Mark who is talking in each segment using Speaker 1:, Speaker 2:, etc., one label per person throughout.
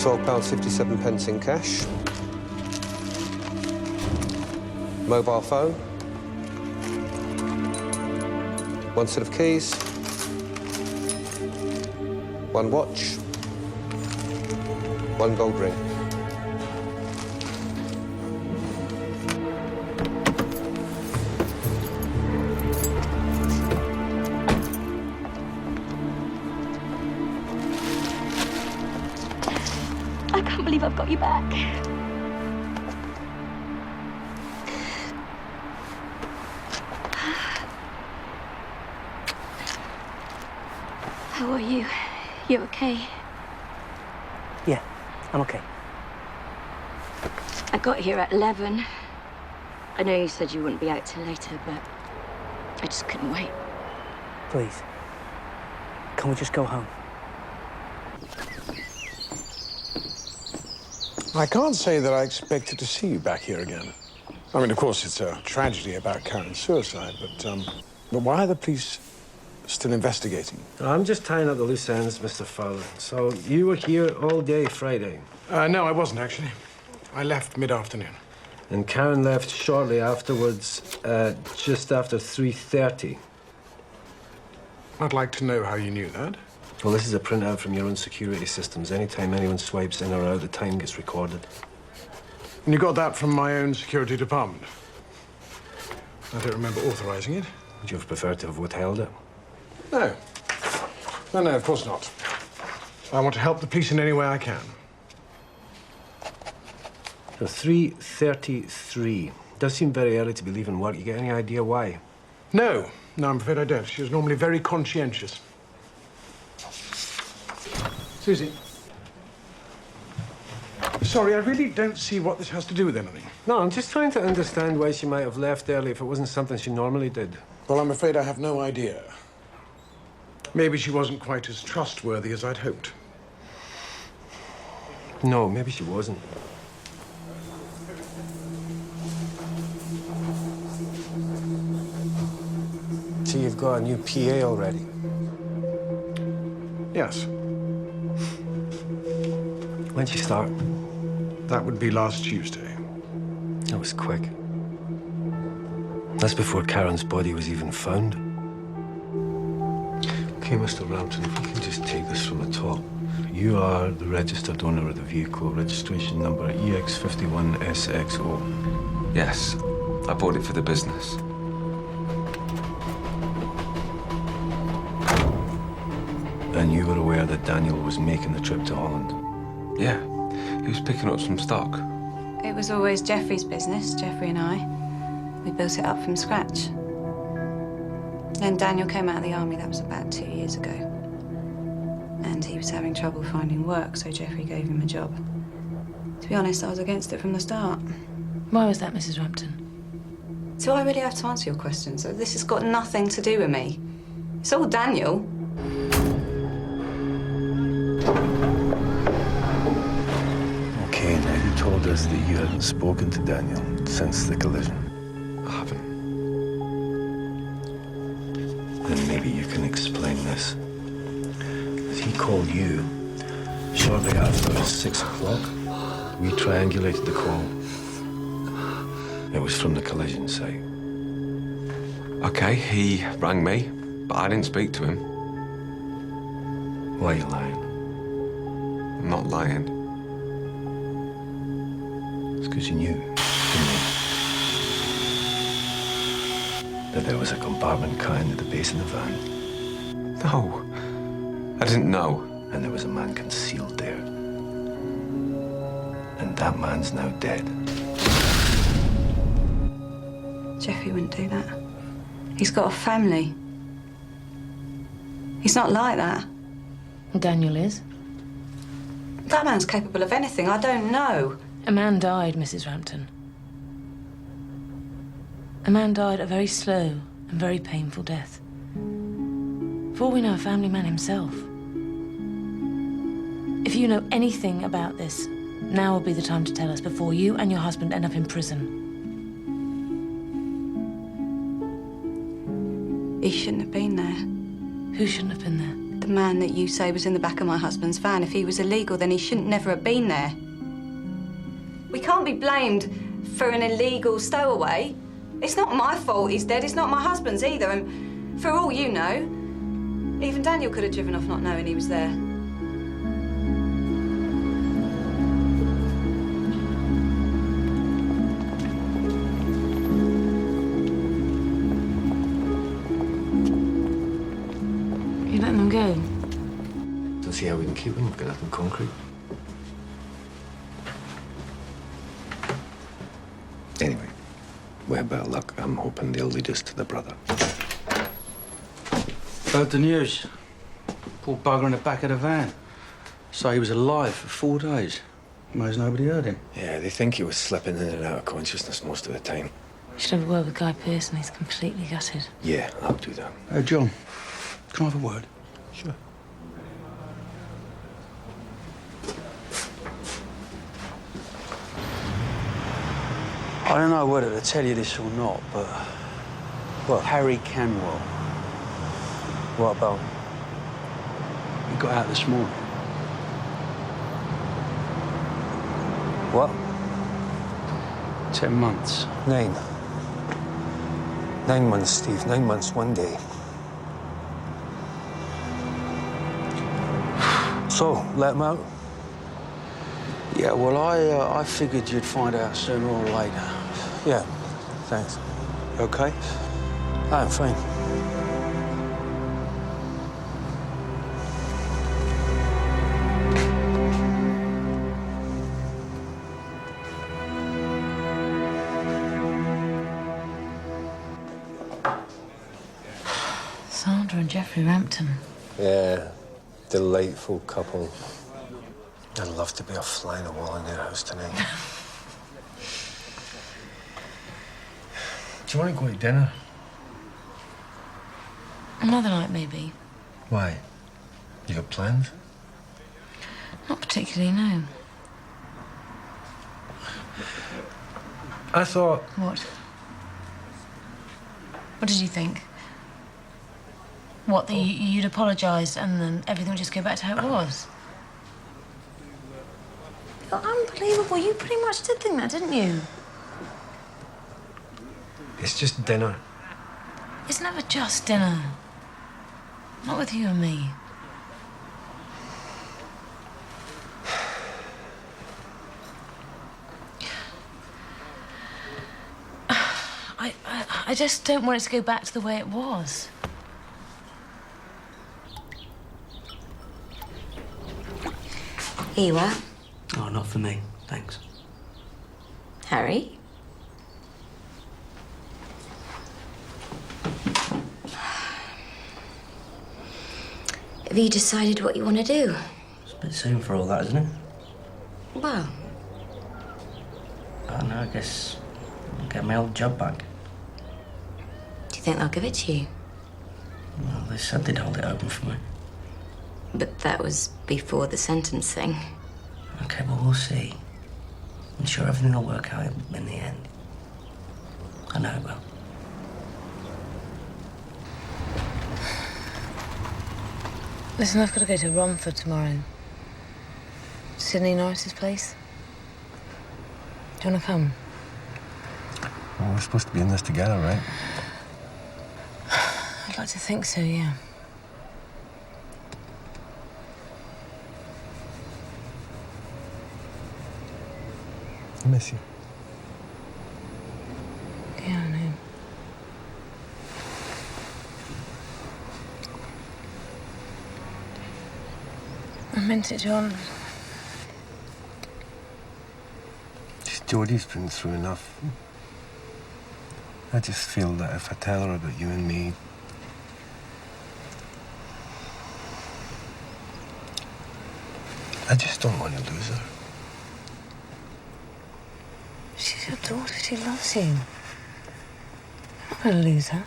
Speaker 1: £12.57 in cash. Mobile phone. 1 set of keys. 1 watch. 1 gold ring.
Speaker 2: I can't believe I've got you back. How are you? You okay?
Speaker 3: Yeah, I'm okay.
Speaker 2: I got here at 11. I know you said you wouldn't be out till later, but I just couldn't wait.
Speaker 3: Please, can we just go home?
Speaker 4: I can't say that I expected to see you back here again. I mean, of course, it's a tragedy about Karen's suicide, but why are the police still investigating?
Speaker 5: I'm just tying up the loose ends, Mr. Fowler. So you were here all day Friday?
Speaker 4: No, I wasn't, actually. I left mid-afternoon.
Speaker 5: And Karen left shortly afterwards, just after 3:30.
Speaker 4: I'd like to know how you knew that.
Speaker 5: Well, this is a printout from your own security systems. Anytime anyone swipes in or out, the time gets recorded.
Speaker 4: And you got that from my own security department? I don't remember authorizing it.
Speaker 5: Would you have preferred to have withheld it?
Speaker 4: No. No, of course not. I want to help the police in any way I can.
Speaker 5: So 3:33. Does seem very early to be leaving work. You get any idea why?
Speaker 4: No, I'm afraid I don't. She was normally very conscientious. Susie. Sorry, I really don't see what this has to do with anything.
Speaker 5: No, I'm just trying to understand why she might have left early if it wasn't something she normally did.
Speaker 4: Well, I'm afraid I have no idea. Maybe she wasn't quite as trustworthy as I'd hoped.
Speaker 5: No, maybe she wasn't. So you've got a new PA already?
Speaker 4: Yes.
Speaker 5: When'd she start?
Speaker 4: That would be last Tuesday.
Speaker 5: That was quick. That's before Karen's body was even found. Okay, Mr. Rampton, if we can just take this from the top. You are the registered owner of the vehicle, registration number EX51SXO.
Speaker 6: Yes, I bought it for the business.
Speaker 5: And you were aware that Daniel was making the trip to Holland?
Speaker 6: Yeah, he was picking up some stock.
Speaker 7: It was always Jeffrey's business, Jeffrey and I. We built it up from scratch. Then Daniel came out of the army, that was about 2 years ago. And he was having trouble finding work, so Jeffrey gave him a job. To be honest, I was against it from the start.
Speaker 8: Why was that, Mrs. Rampton?
Speaker 7: Do I really have to answer your questions? This has got nothing to do with me. It's all Daniel.
Speaker 5: Okay, now you told us that you hadn't spoken to Daniel since the collision.
Speaker 6: I haven't.
Speaker 5: Then maybe you can explain this. He called you shortly after 6 o'clock. We triangulated the call. It was from the collision site.
Speaker 6: Okay, he rang me, but I didn't speak to him.
Speaker 5: Why are you lying?
Speaker 6: I'm not lying.
Speaker 5: It's because you knew, didn't you? That there was a compartment kind at the base of the van.
Speaker 6: No, I didn't know.
Speaker 5: And there was a man concealed there. And that man's now dead.
Speaker 7: Jeffrey wouldn't do that. He's got a family. He's not like that.
Speaker 8: Daniel is.
Speaker 7: That man's capable of anything. I don't know.
Speaker 8: A man died, Mrs. Rampton. A man died a very slow and very painful death. For all we know, a family man himself. If you know anything about this, now will be the time to tell us before you and your husband end up in prison.
Speaker 7: He shouldn't have been there.
Speaker 8: Who shouldn't have been there?
Speaker 7: The The man that you say was in the back of my husband's van, if he was illegal, then he shouldn't never have been there. We can't be blamed for an illegal stowaway. It's not my fault he's dead, it's not my husband's either, and for all you know, even Daniel could have driven off not knowing he was there.
Speaker 8: You letting them go?
Speaker 5: Don't see how we can keep them. We've got nothing concrete. Anyway, we're better luck. I'm hoping they'll lead us to the brother.
Speaker 9: Heard the news. Poor bugger in the back of the van. So he was alive for 4 days. Most nobody heard him.
Speaker 5: Yeah, they think he was slipping in and out of consciousness most of the time.
Speaker 8: You should have a word with Guy Pearson. He's completely gutted.
Speaker 5: Yeah, I'll do that.
Speaker 9: Hey, John, can I have a word?
Speaker 5: Sure.
Speaker 9: I don't know whether to tell you this or not, but... Well, Harry Canwell.
Speaker 3: What about?
Speaker 9: He got out this morning.
Speaker 3: What?
Speaker 9: 10 months.
Speaker 3: 9. 9 months, Steve. 9 months, 1 day. So, let him out?
Speaker 9: Yeah, well, I figured you'd find out sooner or later.
Speaker 3: Yeah, thanks.
Speaker 9: You okay?
Speaker 3: I'm fine.
Speaker 8: Sandra and Jeffrey Rampton.
Speaker 1: Yeah, delightful couple. I'd love to be a fly on the wall in their house tonight.
Speaker 5: Do you want to go to dinner?
Speaker 8: Another night, maybe.
Speaker 5: Why? You got plans?
Speaker 8: Not particularly, no.
Speaker 5: I thought...
Speaker 8: What? What did you think? What, that you'd apologise and then everything would just go back to how it was? You're unbelievable. You pretty much did think that, didn't you?
Speaker 5: It's just dinner.
Speaker 8: It's never just dinner. Not with you and me. I just don't want it to go back to the way it was.
Speaker 2: Here you are,
Speaker 3: Oh, not for me. Thanks.
Speaker 2: Harry. Have you decided what you want to do?
Speaker 3: It's a bit soon for all that, isn't it?
Speaker 2: Well,
Speaker 3: I don't know, I guess I'll get my old job back.
Speaker 2: do you think they'll give it to you?
Speaker 3: Well, they said they'd hold it open for me.
Speaker 2: But that was before the sentencing.
Speaker 3: Okay, well, we'll see. I'm sure everything will work out in the end. I know it will.
Speaker 8: Listen, I've got to go to Romford tomorrow. Sydney Norris's place. Do you want to come?
Speaker 5: Well, we're supposed to be in this together, right?
Speaker 8: I'd like to think so, yeah.
Speaker 5: I miss you.
Speaker 8: Yeah, I know. I meant it, John.
Speaker 5: Jodie's been through enough. I just feel that if I tell her about you and me, I just don't want to lose her.
Speaker 8: She's your daughter. She loves you. I'm not going to lose her.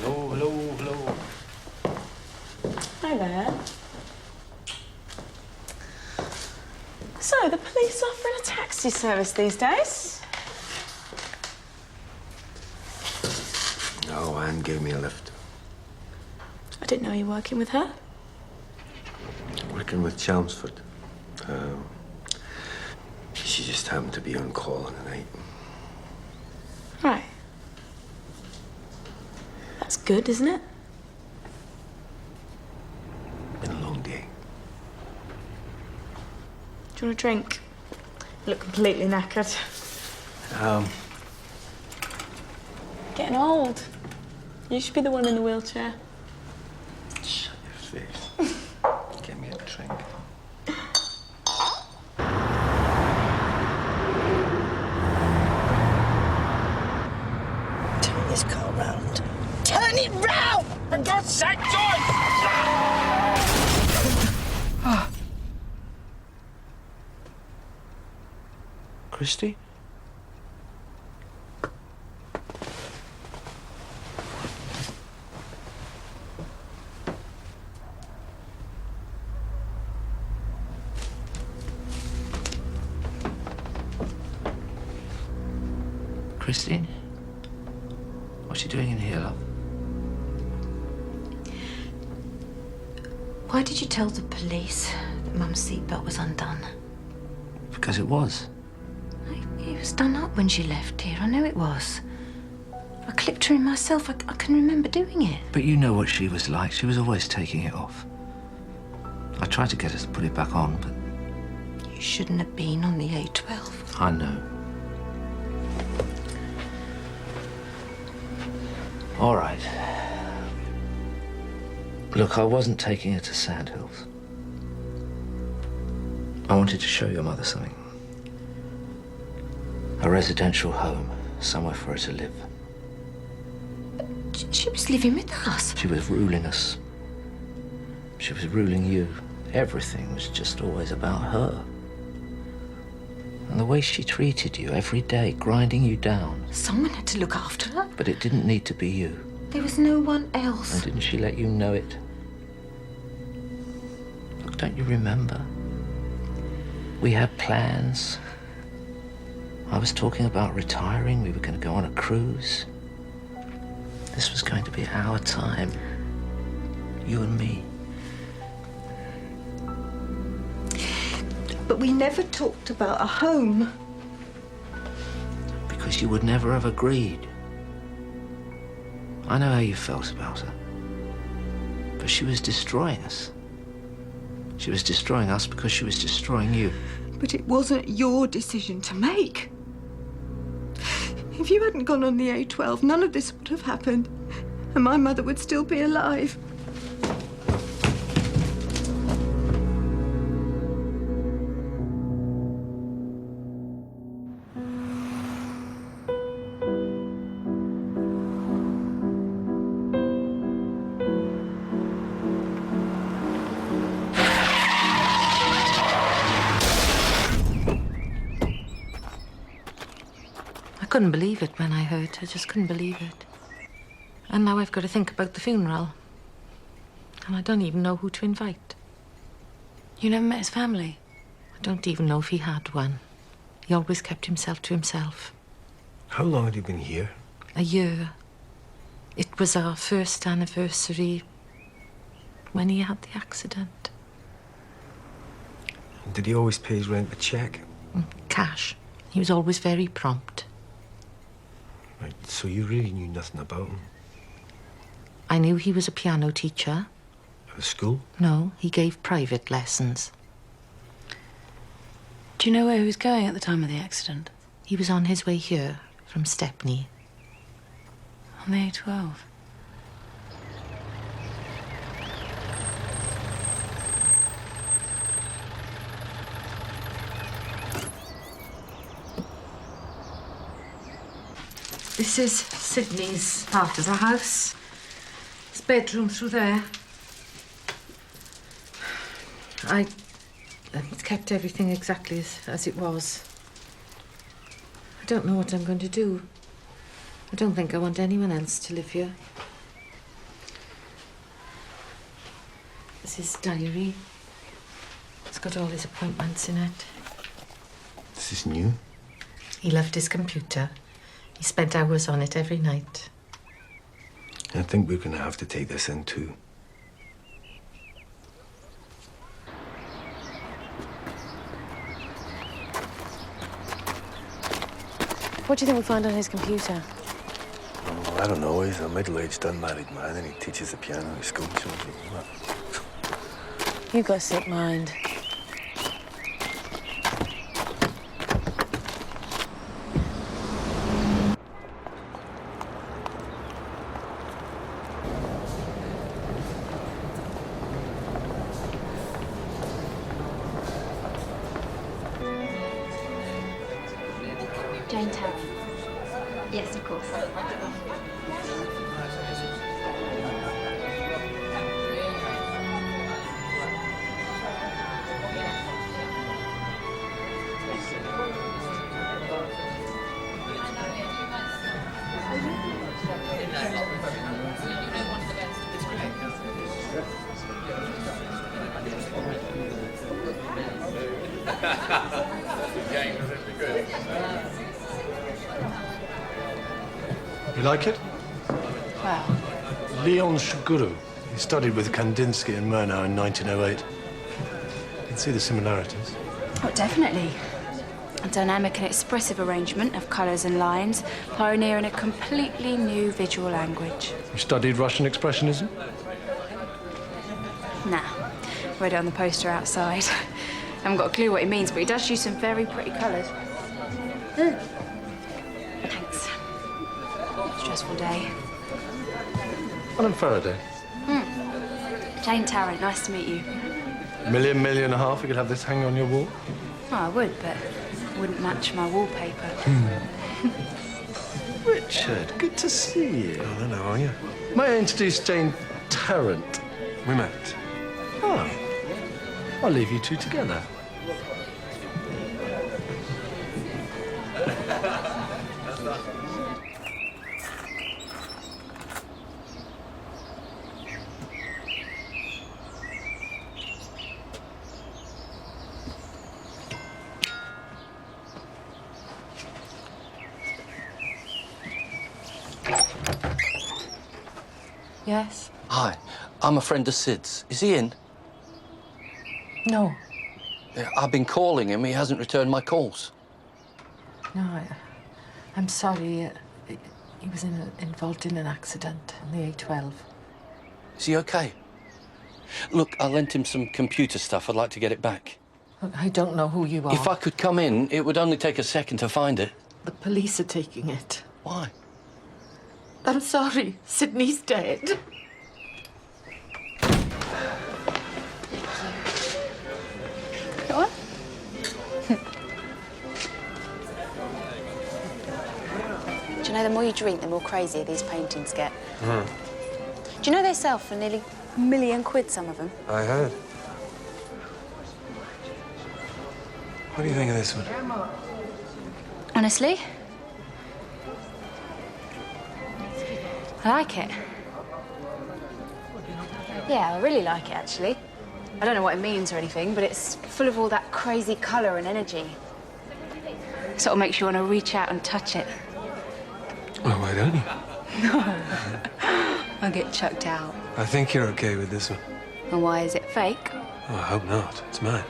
Speaker 9: Hello.
Speaker 8: Hi there.
Speaker 10: taxi service these days?
Speaker 5: Oh, Anne gave me a lift.
Speaker 10: I didn't know you were working with her.
Speaker 5: Working with Chelmsford. She just happened to be on call in the night.
Speaker 10: Right. That's good, isn't it?
Speaker 5: Been a long day.
Speaker 10: Do you want a drink? You look completely knackered. Getting old. You should be the one in the wheelchair.
Speaker 5: Shut your face. Get me a drink.
Speaker 3: Turn this car round. Turn it round!
Speaker 11: For God's sake, John!
Speaker 9: Christy? Christine? What's she doing in here, love?
Speaker 2: Why did you tell the police that Mum's seatbelt was undone?
Speaker 9: Because it was.
Speaker 2: It was done up when she left here. I know it was. I clipped her in myself. I can remember doing it.
Speaker 9: But you know what she was like. She was always taking it off. I tried to get her to put it back on, but...
Speaker 2: You shouldn't have been on the A12.
Speaker 9: I know. All right. Look, I wasn't taking her to Sandhills. I wanted to show your mother something. A residential home, somewhere for her to live.
Speaker 2: She was living with us.
Speaker 9: She was ruling us. She was ruling you. Everything was just always about her. And the way she treated you every day, grinding you down.
Speaker 2: Someone had to look after her.
Speaker 9: But it didn't need to be you.
Speaker 2: There was no one else.
Speaker 9: And didn't she let you know it? Look, don't you remember? We had plans. I was talking about retiring. We were going to go on a cruise. This was going to be our time. You and me.
Speaker 2: But we never talked about a home.
Speaker 9: Because you would never have agreed. I know how you felt about her. But she was destroying us. She was destroying us because she was destroying you.
Speaker 2: But it wasn't your decision to make. If you hadn't gone on the A12, none of this would have happened. And my mother would still be alive. I couldn't believe it when I heard. I just couldn't believe it. And now I've got to think about the funeral. And I don't even know who to invite.
Speaker 8: You never met his family?
Speaker 2: I don't even know if he had one. He always kept himself to himself.
Speaker 5: How long had you been here?
Speaker 2: A year. It was our first anniversary when he had the accident.
Speaker 5: Did he always pay his rent with cheque?
Speaker 2: Cash. He was always very prompt.
Speaker 5: Right, so you really knew nothing about him?
Speaker 2: I knew he was a piano teacher.
Speaker 5: At school?
Speaker 2: No, he gave private lessons.
Speaker 8: Do you know where he was going at the time of the accident?
Speaker 2: He was on his way here from Stepney.
Speaker 8: On the A12?
Speaker 2: This is Sydney's part of the house. His bedroom through there. He's kept everything exactly as it was. I don't know what I'm going to do. I don't think I want anyone else to live here. This is his diary. It's got all his appointments in it.
Speaker 5: Is this new?
Speaker 11: He loved his computer. He spent hours on it every night.
Speaker 5: I think we're going to have to take this in too.
Speaker 8: What do you think we'll find on his computer?
Speaker 5: Oh, I don't know. He's a middle-aged, unmarried man, and he teaches the piano at school. So
Speaker 8: You've got a sick mind.
Speaker 12: Jane Tower. Yes, of course.
Speaker 4: You like it?
Speaker 7: Wow.
Speaker 4: Leon Shuguru. He studied with Kandinsky and Murnau in 1908. You can see the similarities.
Speaker 7: Oh, definitely. A dynamic and expressive arrangement of colours and lines, pioneering a completely new visual language.
Speaker 4: You studied Russian Expressionism?
Speaker 7: Nah, read it on the poster outside. Haven't got a clue what it means, but he does use some very pretty colours. Thanks. Stressful day.
Speaker 4: Alan Faraday.
Speaker 7: Jane Tarrant, nice to meet you.
Speaker 4: Million and a half, you could have this hanging on your wall?
Speaker 7: Oh, I would, but it wouldn't match my wallpaper.
Speaker 4: Richard, good to see you.
Speaker 6: I don't know, are you?
Speaker 4: May I introduce Jane Tarrant?
Speaker 6: We met.
Speaker 4: Oh. I'll leave you two together.
Speaker 7: Yes?
Speaker 9: Hi, I'm a friend of Sid's. Is he in?
Speaker 8: No.
Speaker 9: Yeah, I've been calling him. He hasn't returned my calls.
Speaker 11: No, I'm sorry. He was involved in an accident on the A12.
Speaker 9: Is he okay? Look, I lent him some computer stuff. I'd like to get it back.
Speaker 11: Look, I don't know who you are.
Speaker 9: If I could come in, it would only take a second to find it.
Speaker 11: The police are taking it.
Speaker 9: Why?
Speaker 11: I'm sorry. Sydney's dead.
Speaker 7: Go on. Do you know, the more you drink, the more crazier these paintings get. Do you know they sell for nearly £1 million, some of them?
Speaker 6: I heard. What do you think of this one?
Speaker 7: Honestly? I like it. Yeah, I really like it, actually. I don't know what it means or anything, but it's full of all that crazy colour and energy. Sort of makes you want to reach out and touch it.
Speaker 6: Well, why don't you?
Speaker 7: No. I'll get chucked out.
Speaker 6: I think you're okay with this one.
Speaker 7: And why is it fake?
Speaker 6: Oh, I hope not. It's mine.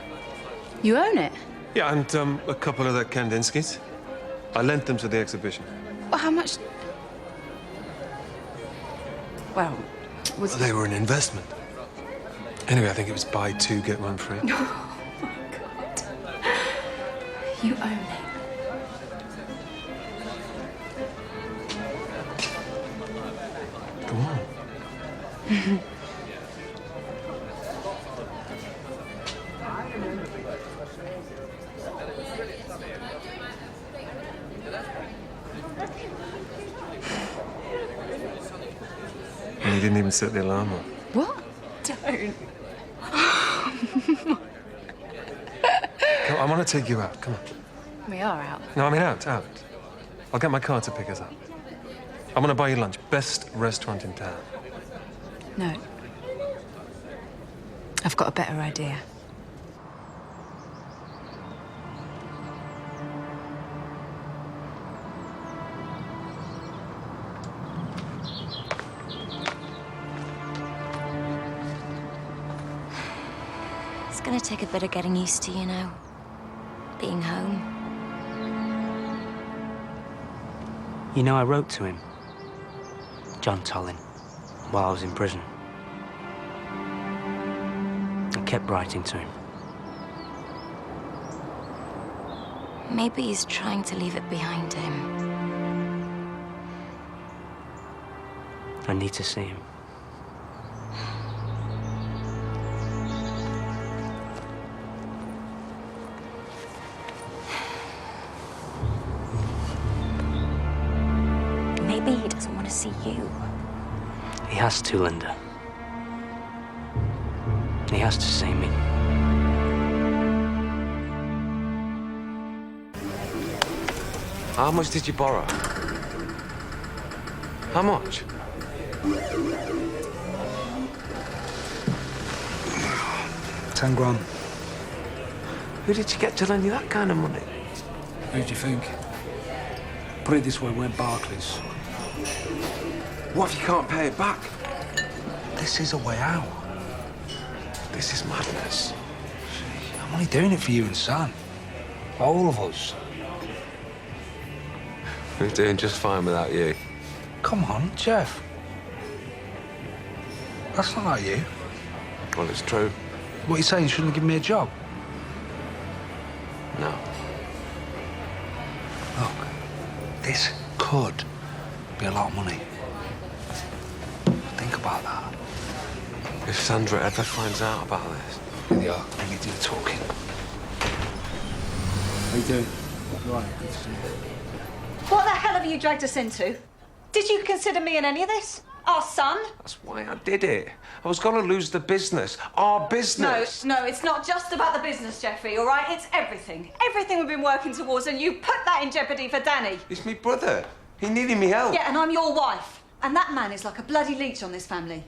Speaker 7: You own it?
Speaker 6: Yeah, and a couple of the Kandinskys. I lent them to the exhibition.
Speaker 7: Well, how much? Well, was...
Speaker 6: Well, they were an investment. Anyway, I think it was buy two, get one free.
Speaker 7: Oh, my God. You own it.
Speaker 6: Go on. And you didn't even set the alarm on.
Speaker 7: What? Don't.
Speaker 6: Come on, I want to take you out. Come on.
Speaker 7: We are out.
Speaker 6: No, I mean out. I'll get my car to pick us up. I'm gonna buy you lunch. Best restaurant in town.
Speaker 7: No. I've got a better idea.
Speaker 13: gonna take a bit of getting used to, you know. Being home.
Speaker 3: You know, I wrote to him, John Tollin, while I was in prison. I kept writing to him.
Speaker 13: Maybe he's trying to leave it behind him.
Speaker 3: I need to see him.
Speaker 13: Maybe he doesn't want to see you.
Speaker 3: He has to, Linda. He has to see me.
Speaker 6: How much did you borrow? How much?
Speaker 14: £10,000.
Speaker 6: Who did you get to lend you that kind of money?
Speaker 14: Who do you think? Put it this way, we're Barclays.
Speaker 6: What if you can't pay it back?
Speaker 14: This is a way out.
Speaker 6: This is madness.
Speaker 14: I'm only doing it for you and Sam. All of us.
Speaker 6: We're doing just fine without you.
Speaker 14: Come on, Jeff. That's not like you.
Speaker 6: Well, it's true.
Speaker 14: What are you saying? You shouldn't have given me a job?
Speaker 6: No.
Speaker 14: Look, this could be a lot of money. Think about that.
Speaker 6: If Sandra ever finds out about this...
Speaker 14: Here they are. Let me do the talking. How you doing? Right, good to see you.
Speaker 15: What the hell have you dragged us into? Did you consider me in any of this? Our son?
Speaker 6: That's why I did it. I was going to lose the business. Our business.
Speaker 15: No, it's not just about the business, Jeffrey, all right? It's everything. Everything we've been working towards, and you put that in jeopardy for Danny.
Speaker 6: He's my brother. He needed me help.
Speaker 15: Yeah, and I'm your wife. And that man is like a bloody leech on this family.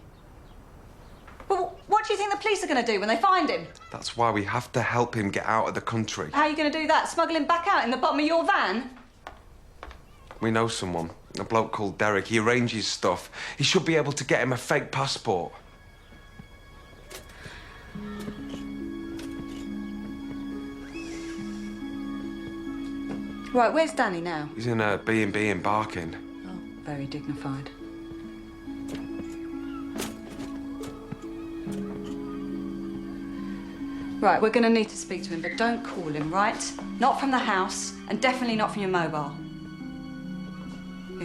Speaker 15: Well, what do you think the police are going to do when they find him?
Speaker 6: That's why we have to help him get out of the country.
Speaker 15: How are you going to do that? Smuggle him back out in the bottom of your van?
Speaker 6: We know someone. A bloke called Derek. He arranges stuff. He should be able to get him a fake passport.
Speaker 15: Right, where's Danny now?
Speaker 6: He's in a B&B in Barking.
Speaker 15: Oh, very dignified. Right, we're going to need to speak to him, but don't call him, right? Not from the house, and definitely not from your mobile.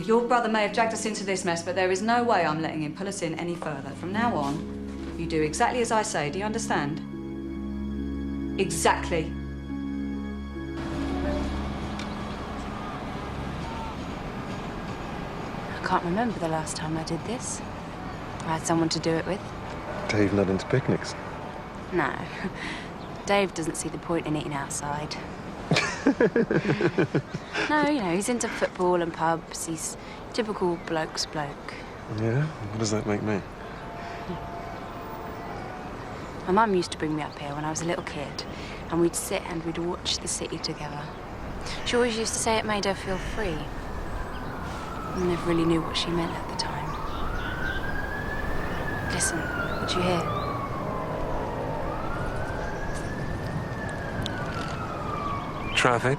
Speaker 15: Your brother may have dragged us into this mess, but there is no way I'm letting him pull us in any further. From now on, you do exactly as I say. Do you understand? Exactly.
Speaker 7: I can't remember the last time I did this. I had someone to do it with.
Speaker 6: Dave not into picnics?
Speaker 7: No. Dave doesn't see the point in eating outside. No, you know, he's into football and pubs. He's typical bloke's bloke.
Speaker 6: Yeah? What does that make me?
Speaker 7: My mum used to bring me up here when I was a little kid, and we'd sit and we'd watch the city together. She always used to say it made her feel free. I never really knew what she meant at the time. Listen, what'd you hear?
Speaker 6: Traffic.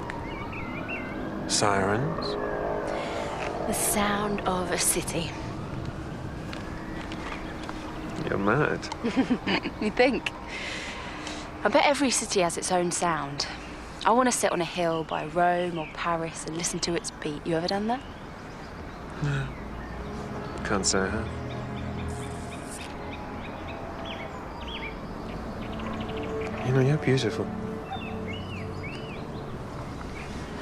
Speaker 6: Sirens.
Speaker 7: The sound of a city.
Speaker 6: You're mad.
Speaker 7: You think? I bet every city has its own sound. I want to sit on a hill by Rome or Paris and listen to its beat. You ever done that?
Speaker 6: No. Can't say I have. You know, you're beautiful.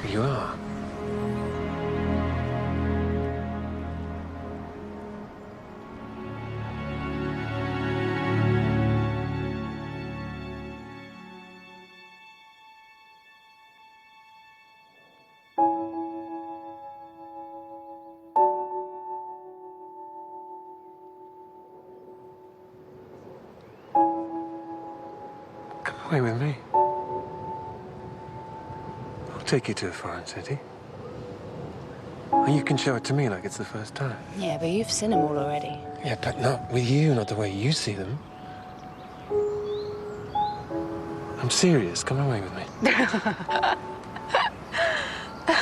Speaker 6: You are. Come away with me. I'll take you to a foreign city. And you can show it to me like it's the first time.
Speaker 7: Yeah, but you've seen them all already.
Speaker 6: Yeah, but not with you, not the way you see them.
Speaker 14: I'm serious. Come away with me.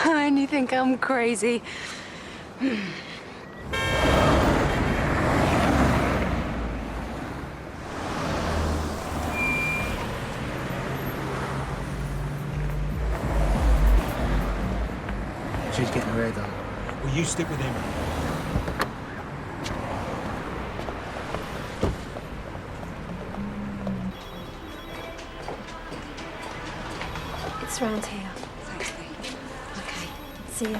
Speaker 8: And you think I'm crazy?
Speaker 14: She's getting her hair done. Will you stick with him?
Speaker 12: It's round here.
Speaker 15: Thanks, Lee.
Speaker 12: Okay. See you.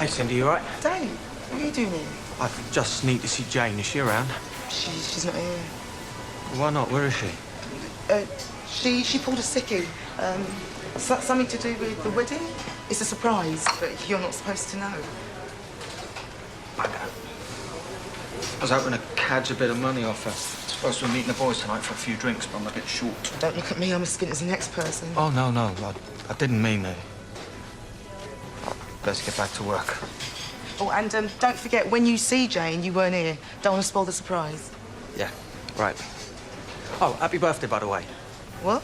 Speaker 16: Hey, Cindy, you all right?
Speaker 17: Dave, what are you doing here?
Speaker 16: I just need to see Jane. Is she around?
Speaker 17: She's not here.
Speaker 16: Why not? Where is she?
Speaker 17: She pulled a sickie. Something to do with the wedding? It's a surprise, but you're not supposed to know.
Speaker 16: I was hoping to cadge a bit of money off her. Supposed to be meeting the boys tonight for a few drinks, but I'm a bit short.
Speaker 17: Don't look at me, I'm as skint as the next person.
Speaker 16: Oh, no. I didn't mean that. Let's get back to work.
Speaker 17: Oh, and don't forget, when you see Jane, you weren't here. Don't want to spoil the surprise.
Speaker 16: Yeah, right. Oh, happy birthday, by the way.
Speaker 17: What?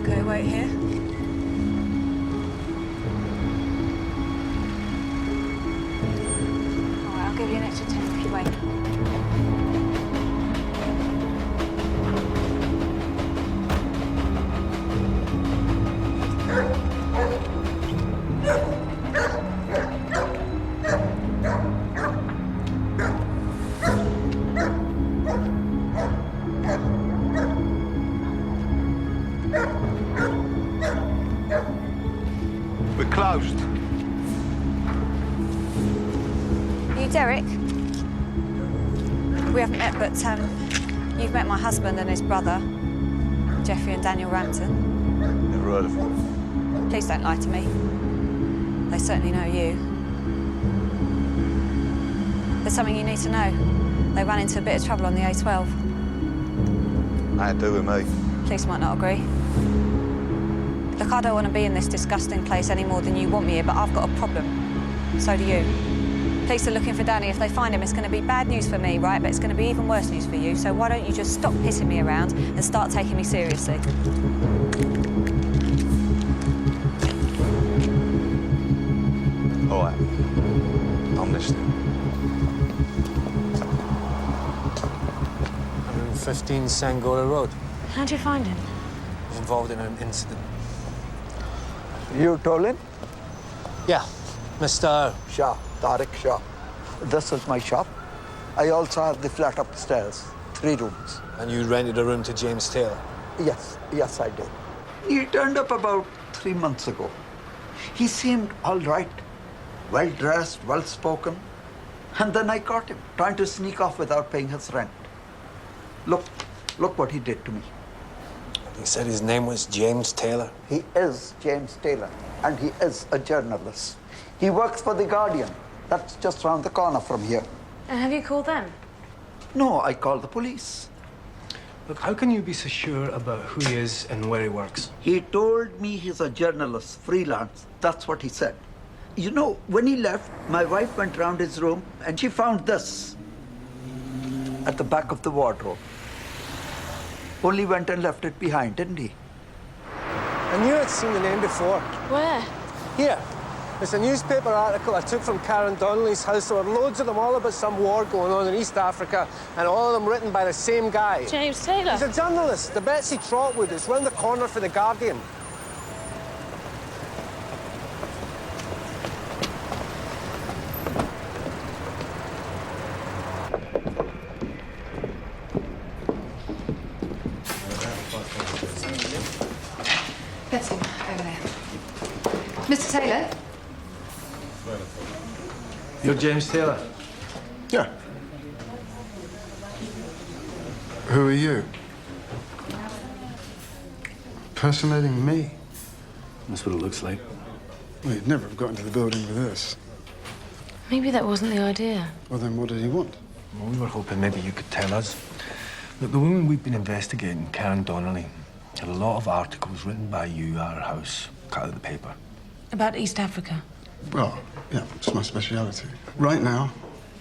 Speaker 7: Okay, wait here. All right, I'll give you an extra 10 if you wait.
Speaker 16: We're closed.
Speaker 7: You Derek? We haven't met, but you've met my husband and his brother, Jeffrey and Daniel Rampton.
Speaker 18: Never heard of him.
Speaker 7: Please don't lie to me. They certainly know you. There's something you need to know. They ran into a bit of trouble on the A12.
Speaker 18: Nothing to do with me.
Speaker 7: Police might not agree. Look, I don't want to be in this disgusting place any more than you want me here, but I've got a problem. So do you. Police are looking for Danny. If they find him, it's going to be bad news for me, right? But it's going to be even worse news for you. So why don't you just stop pissing me around and start taking me seriously?
Speaker 18: All right. I'm listening.
Speaker 1: 115 Sangora Road.
Speaker 8: How'd you find him?
Speaker 1: He was involved in an incident.
Speaker 19: You told him?
Speaker 1: Yeah, Mr.
Speaker 19: Shah, Tariq Shah. This is my shop. I also have the flat upstairs, 3 rooms.
Speaker 1: And you rented a room to James Taylor?
Speaker 19: Yes, I did. He turned up about 3 months ago. He seemed all right, well-dressed, well-spoken. And then I caught him, trying to sneak off without paying his rent. Look what he did to me.
Speaker 1: He said his name was James Taylor.
Speaker 19: He is James Taylor, and he is a journalist. He works for The Guardian. That's just round the corner from here.
Speaker 8: And have you called them?
Speaker 19: No, I called the police.
Speaker 14: Look, how can you be so sure about who he is and where he works?
Speaker 19: He told me he's a journalist, freelance. That's what he said. You know, when he left, my wife went round his room and she found this at the back of the wardrobe. Only went and left it behind, didn't he?
Speaker 1: I knew I'd seen the name before.
Speaker 8: Where?
Speaker 1: Here. It's a newspaper article I took from Karen Donnelly's house. There were loads of them, all about some war going on in East Africa, and all of them written by the same guy.
Speaker 8: James Taylor?
Speaker 1: He's a journalist, the Betsy Trotwood. It's round the corner for The Guardian.
Speaker 2: That's him, over there. Mr. Taylor?
Speaker 5: You're James Taylor?
Speaker 4: Yeah. Who are you? Impersonating me?
Speaker 5: That's what it looks like.
Speaker 4: Well, you'd never have got into the building with this.
Speaker 8: Maybe that wasn't the idea.
Speaker 4: Well, then what did he want?
Speaker 5: Well, we were hoping maybe you could tell us. Look, the woman we've been investigating, Karen Donnelly, had a lot of articles written by you at her house, cut out of the paper.
Speaker 8: About East Africa?
Speaker 4: Well, yeah, it's my speciality. Right now,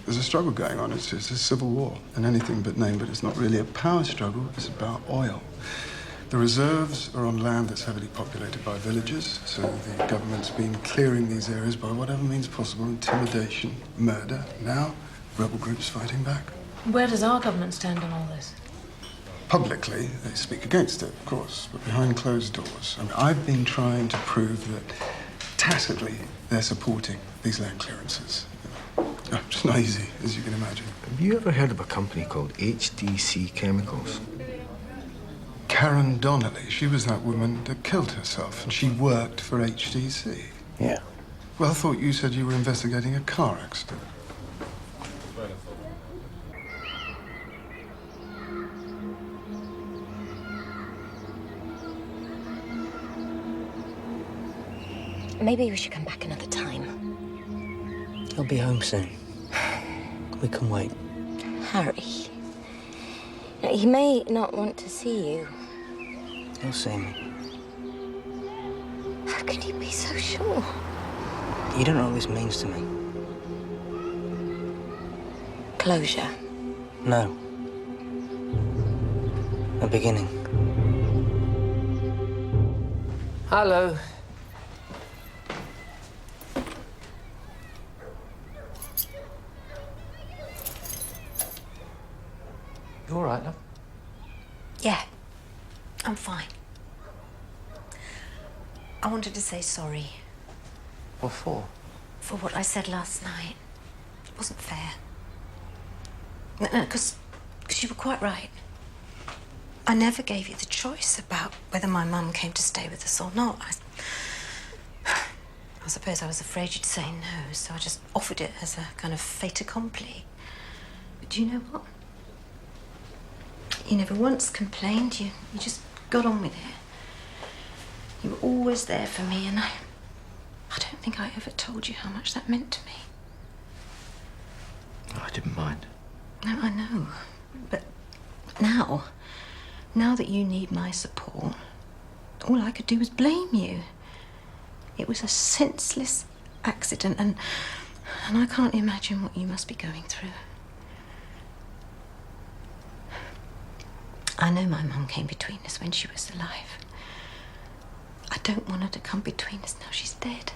Speaker 4: there's a struggle going on. It's a civil war, and anything but name, but it's not really a power struggle. It's about oil. The reserves are on land that's heavily populated by villagers, so the government's been clearing these areas by whatever means possible, intimidation, murder. Now, rebel groups fighting back.
Speaker 8: Where does our government stand on all this?
Speaker 4: Publicly, they speak against it, of course, but behind closed doors. I mean, I've been trying to prove that tacitly they're supporting these land clearances. It's not easy, as you can imagine.
Speaker 5: Have you ever heard of a company called HDC Chemicals?
Speaker 4: Karen Donnelly, she was that woman that killed herself, and she worked for HDC.
Speaker 5: Yeah.
Speaker 4: Well, I thought you said you were investigating a car accident.
Speaker 13: Maybe we should come back another time.
Speaker 3: He'll be home soon. We can wait.
Speaker 13: Harry. He may not want to see you.
Speaker 3: He'll see me.
Speaker 13: How can you be so sure?
Speaker 3: You don't know what this means to me.
Speaker 13: Closure.
Speaker 3: No. A beginning. Hello. You all right, love?
Speaker 20: Yeah, I'm fine. I wanted to say sorry
Speaker 3: What for?
Speaker 20: for what I said last night. It wasn't fair. No, because you were quite right. I never gave you the choice about whether my mum came to stay with us or not. I suppose I was afraid you'd say no, so I just offered it as a kind of fait accompli. But do you know what? You never once complained. You just got on with it. You were always there for me, and I don't think I ever told you how much that meant to me.
Speaker 5: Oh, I didn't mind.
Speaker 20: No, I know. But now that you need my support, all I could do was blame you. It was a senseless accident, and I can't imagine what you must be going through. I know my mum came between us when she was alive. I don't want her to come between us now she's dead.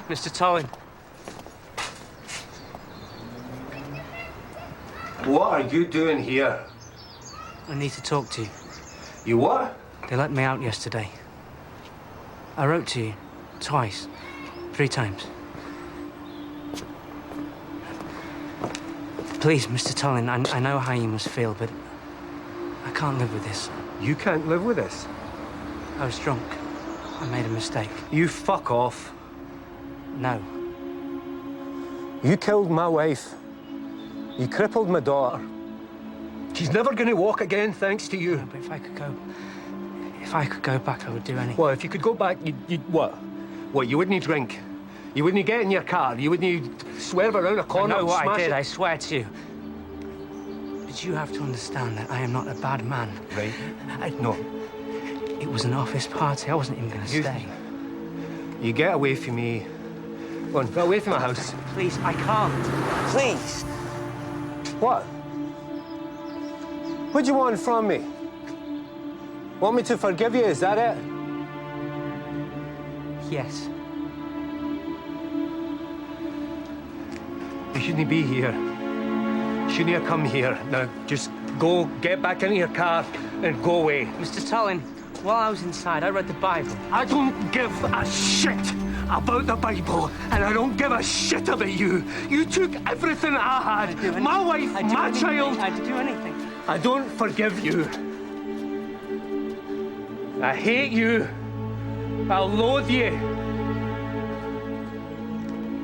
Speaker 3: Mr. Tolling.
Speaker 1: What are you doing here?
Speaker 3: I need to talk to you.
Speaker 1: You what?
Speaker 3: They let me out yesterday. I wrote to you twice, 3 times. Please, Mr. Tolling, I know how you must feel, but I can't live with this.
Speaker 1: You can't live with this?
Speaker 3: I was drunk. I made a mistake.
Speaker 1: You fuck off.
Speaker 3: No.
Speaker 1: You killed my wife. You crippled my daughter. She's never going to walk again, thanks to you.
Speaker 3: No, but if I could go back, I would do anything.
Speaker 1: Well, if you could go back, you'd what? What, you wouldn't drink? You wouldn't get in your car? You wouldn't swerve around a corner
Speaker 3: I know
Speaker 1: and
Speaker 3: what
Speaker 1: smash
Speaker 3: I did,
Speaker 1: it?
Speaker 3: I swear to you. But you have to understand that I am not a bad man.
Speaker 1: Right. No.
Speaker 3: It was an office party. I wasn't even going to stay.
Speaker 1: You get away from me. Go on, get away from my house.
Speaker 3: Please, I can't. Please.
Speaker 1: What? What do you want from me? Want me to forgive you, is that it?
Speaker 3: Yes.
Speaker 1: shouldn't be here. Shouldn't have come here. Now, just go, get back into your car and go away.
Speaker 3: Mr. Tolling, while I was inside, I read the Bible.
Speaker 1: I don't give a shit about the Bible, and I don't give a shit about you. You took everything I had. My wife, my child.
Speaker 3: I'd do anything.
Speaker 1: I don't forgive you. I hate you. I loathe you.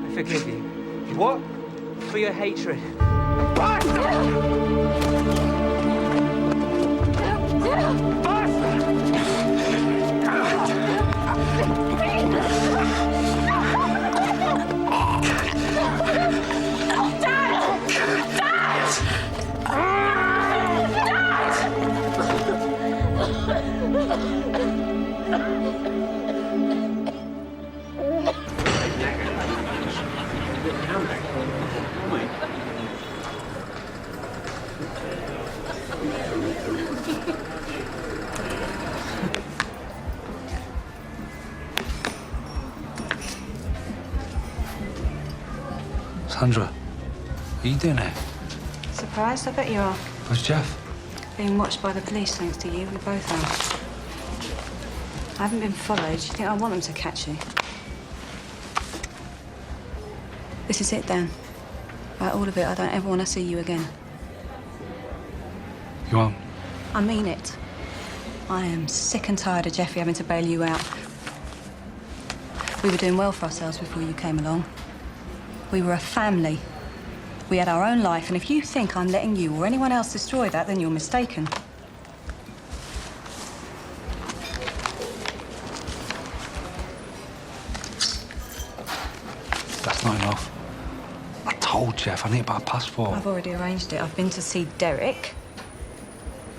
Speaker 3: I forgive you.
Speaker 1: What?
Speaker 3: For your hatred.
Speaker 14: Sandra, are you doing it?
Speaker 7: Surprised? I bet you are.
Speaker 14: Where's Jeff?
Speaker 7: Being watched by the police, thanks to you. We both are. I haven't been followed. Do you think I want them to catch you? This is it, Dan. By all of it, I don't ever want to see you again.
Speaker 14: You won't?
Speaker 7: I mean it. I am sick and tired of Jeffrey having to bail you out. We were doing well for ourselves before you came along. We were a family. We had our own life, and if you think I'm letting you or anyone else destroy that, then you're mistaken.
Speaker 14: That's not enough. I told Jeff I need about a passport.
Speaker 7: I've already arranged it. I've been to see Derek.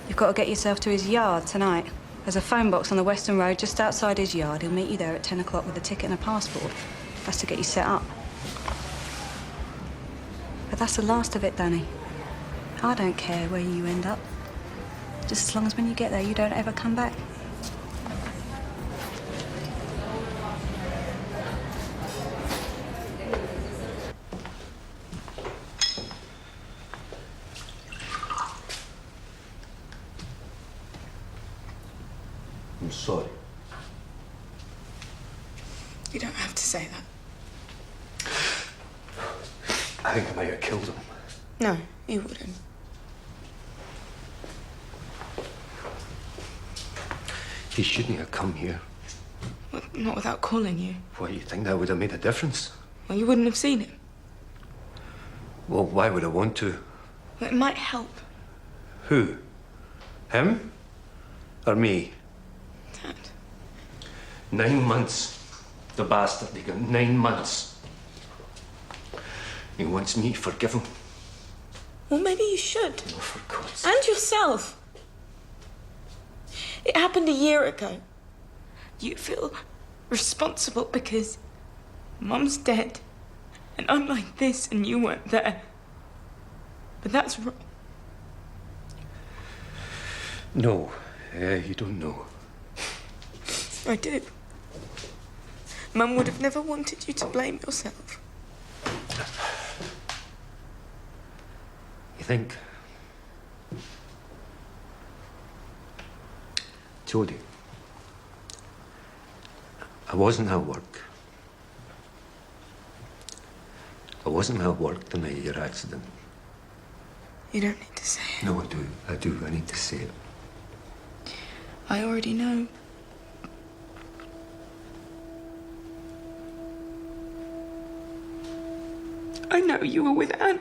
Speaker 7: You've got to get yourself to his yard tonight. There's a phone box on the Western Road just outside his yard. He'll meet you there at 10 o'clock with a ticket and a passport. That's to get you set up. But that's the last of it, Danny. I don't care where you end up. Just as long as when you get there, you don't ever come back.
Speaker 5: I'm sorry.
Speaker 11: You don't have to say that.
Speaker 5: I think I might have killed him.
Speaker 11: No, you wouldn't.
Speaker 5: He shouldn't have come here.
Speaker 11: Well, not without calling you.
Speaker 5: What, you think that would have made a difference?
Speaker 11: Well, you wouldn't have seen him.
Speaker 5: Well, why would I want to?
Speaker 11: Well, it might help.
Speaker 5: Who? Him? Or me?
Speaker 11: Dad.
Speaker 5: 9 months. The bastard, they got 9 months. He wants me to forgive him.
Speaker 11: Well, maybe you should.
Speaker 5: Oh, for God's sake.
Speaker 11: And yourself. It happened a year ago. You feel responsible because Mum's dead and I'm like this and you weren't there. But that's wrong.
Speaker 5: No, you don't know.
Speaker 11: I do. Mum would have never wanted you to blame yourself.
Speaker 5: You think? Jodie, I wasn't at work. I wasn't at work the night of your accident.
Speaker 11: You don't need to say it.
Speaker 5: No, I do. I do. I need to say it.
Speaker 11: I already know. I know you were with Anne.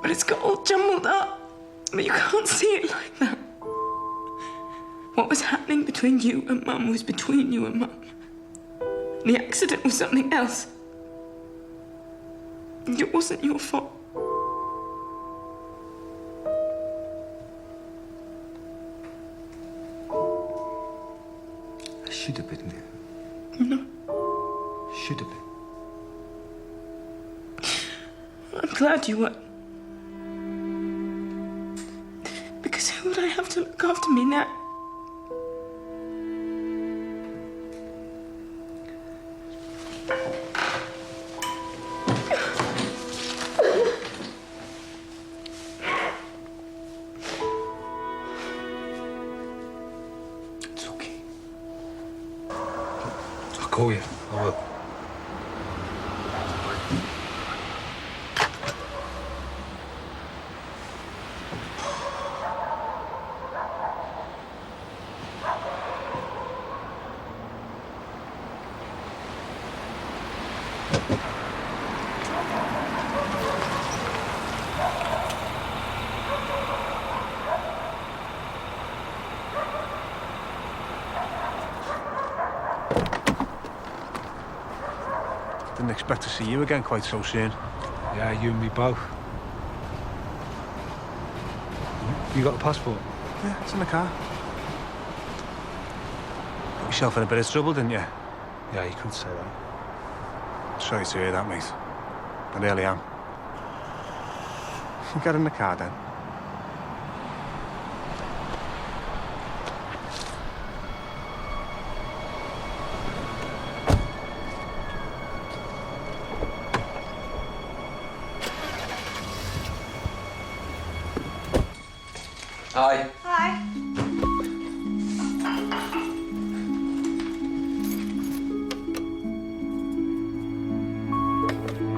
Speaker 11: But it's got all jumbled up. But you can't see it like that. What was happening between you and Mum was between you and Mum. The accident was something else. And it wasn't your fault.
Speaker 5: I should have been there.
Speaker 11: No.
Speaker 5: Should have been.
Speaker 11: I'm glad you were. Because who would I have to look after me now?
Speaker 14: call you. I will.
Speaker 1: Didn't expect to see you again quite so soon.
Speaker 14: Yeah, you and me both. You got a passport?
Speaker 1: Yeah, it's in the car. Got yourself in a bit of trouble, didn't you?
Speaker 14: Yeah, you could say that.
Speaker 1: Sorry to hear that, mate. I really am. Get in the car, then.
Speaker 6: Hi.
Speaker 15: Hi.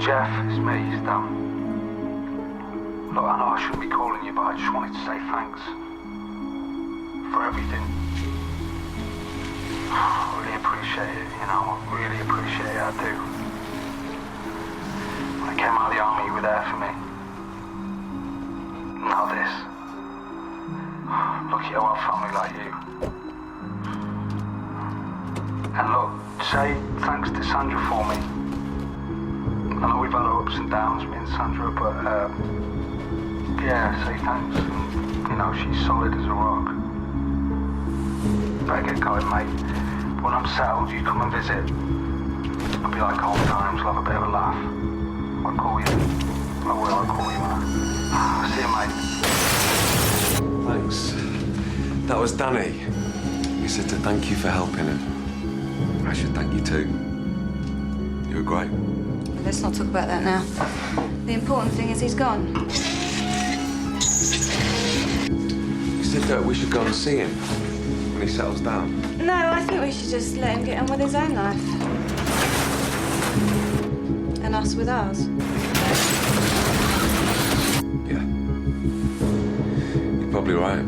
Speaker 14: Jeff, it's me, it's Dan. Look, I know I shouldn't be calling you, but I just wanted to say thanks for everything. I really appreciate it, you know, I really appreciate it, I do. When I came out of the army, you were there for me. Now this. Lucky to have family like you. And look, say thanks to Sandra for me. I know we've had our ups and downs, me and Sandra, but yeah, say thanks. And, you know, she's solid as a rock. Better get going, mate. When I'm settled, you come and visit. It'll be like old times, we'll have a bit of a laugh. I'll call you. I will, I'll call you, man. See you, mate.
Speaker 6: Thanks. That was Danny. He said to thank you for helping him. I should thank you too. You were great.
Speaker 7: Let's not talk about that now. The important thing is he's gone.
Speaker 6: You said that we should go and see him when he settles down.
Speaker 7: No, I think we should just let him get on with his own life. And us with ours.
Speaker 6: Yeah. You're probably right.